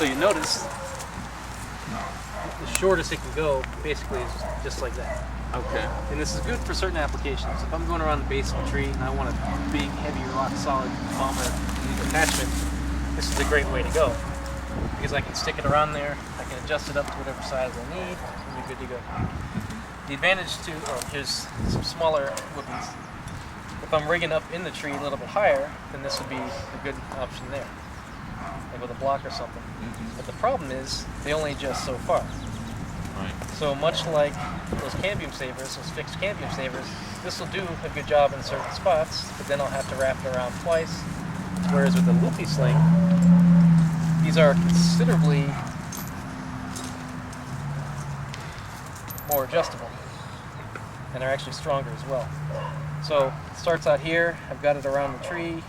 So you notice the shortest it can go basically is just like that. Okay. And this is good for certain applications. If I'm going around the base of a tree and I want a big, heavy, rock-solid bomber attachment, this is a great way to go. Because I can stick it around there, I can adjust it up to whatever size I need, and you're good to go. The advantage to, here's some smaller weapons. If I'm rigging up in the tree a little bit higher, then this would be a good option there. Like with a block or something. But the problem is, they only adjust so far. Right. So much like those cambium savers, those fixed cambium savers, this will do a good job in certain spots, but then I'll have to wrap it around twice. Whereas with the loopy sling, these are considerably more adjustable, and they're actually stronger as well. So it starts out here, I've got it around the tree.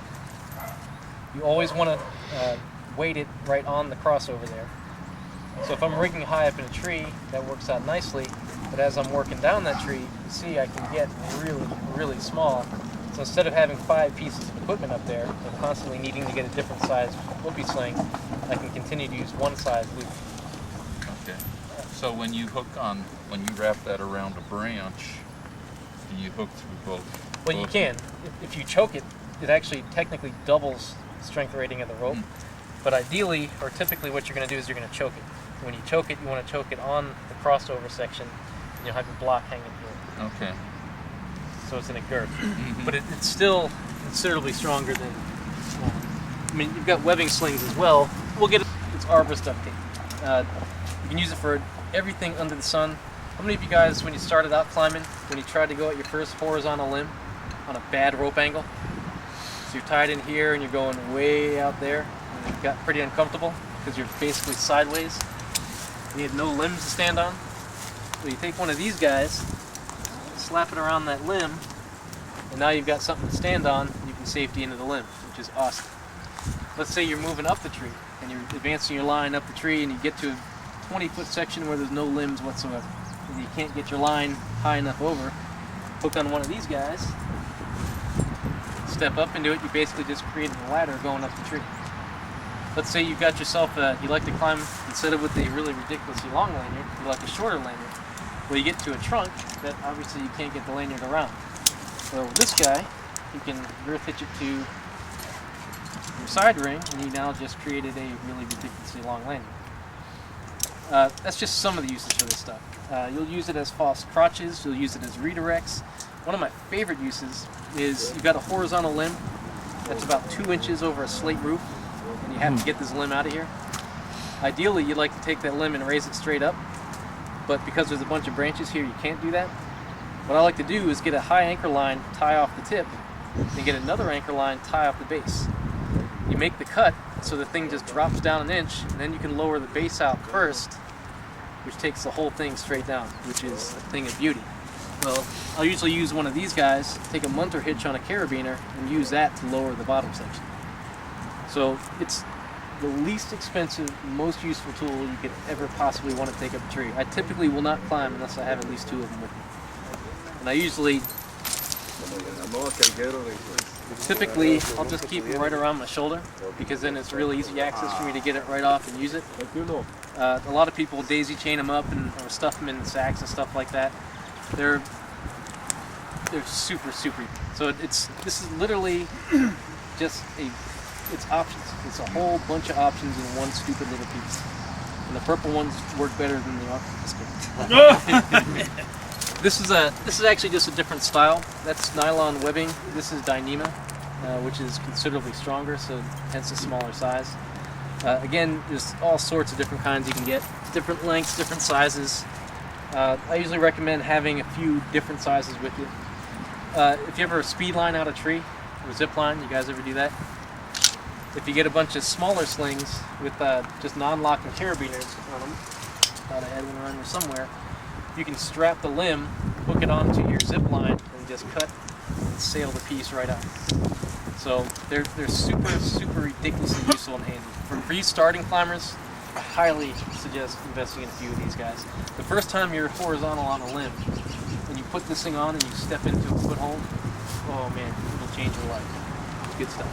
You always want to weight it right on the crossover there. So if I'm rigging high up in a tree, that works out nicely, but as I'm working down that tree, you see I can get really, really small. So instead of having 5 pieces of equipment up there and constantly needing to get a different size loopy sling, I can continue to use one size loop. Okay. So when you wrap that around a branch, do you hook through both? Well, you can. If you choke it, it actually technically doubles the strength rating of the rope. But ideally, or typically what you're going to do is you're going to choke it. When you choke it, you want to choke it on the crossover section, and you'll have your block hanging here. Okay. So it's in a girth. But it's still considerably stronger than, I mean, you've got webbing slings as well. We'll get it's arborist duct tape. You can use it for everything under the sun. How many of you guys, when you started out climbing, when you tried to go at your first horizontal limb on a bad rope angle, so you're tied in here and you're going way out there, and it got pretty uncomfortable because you're basically sideways, and you had no limbs to stand on? So you take one of these guys, slap it around that limb, and now you've got something to stand on, and you can safety into the limb, which is awesome. Let's say you're moving up the tree, and you're advancing your line up the tree, and you get to a 20-foot section where there's no limbs whatsoever, and you can't get your line high enough over. Hook on one of these guys, step up into it, you basically just created a ladder going up the tree. Let's say you've got yourself, you like to climb, instead of with the really ridiculously long lanyard, you like a shorter lanyard. Well, you get to a trunk that obviously you can't get the lanyard around. So with this guy, you can girth hitch it to your side ring, and you now just created a really ridiculously long lanyard. That's just some of the uses for this stuff. You'll use it as false crotches, you'll use it as redirects. One of my favorite uses is you've got a horizontal limb that's about 2 inches over a slate roof, and you have to get this limb out of here. Ideally, you'd like to take that limb and raise it straight up, but because there's a bunch of branches here, you can't do that. What I like to do is get a high anchor line, tie off the tip, and get another anchor line, tie off the base. You make the cut so the thing just drops down an inch, and then you can lower the base out first, which takes the whole thing straight down, which is a thing of beauty. Well, I'll usually use one of these guys, take a munter hitch on a carabiner, and use that to lower the bottom section. So it's the least expensive, most useful tool you could ever possibly want to take up a tree. I typically will not climb unless I have at least 2 of them with me. And I usually, typically, I'll just keep it right around my shoulder, because then it's really easy access for me to get it right off and use it. A lot of people daisy chain them up or stuff them in sacks and stuff like that. They're super. So this is literally just it's options. It's a whole bunch of options in one stupid little piece. And the purple ones work better than the orange. This is actually just a different style. That's nylon webbing. This is Dyneema, which is considerably stronger, so hence the smaller size. Again, there's all sorts of different kinds you can get. Different lengths, different sizes. I usually recommend having a few different sizes with you. If you ever speed line out a tree, or zip line, you guys ever do that? If you get a bunch of smaller slings with just non-locking carabiners on them, thought I had one around here somewhere, you can strap the limb, hook it onto your zip line, and just cut and sail the piece right out. So they're super ridiculously useful and handy. For you starting climbers, I highly suggest investing in a few of these guys. The first time you're horizontal on a limb, and you put this thing on and you step into a foothold, oh man, it'll change your life. It's good stuff.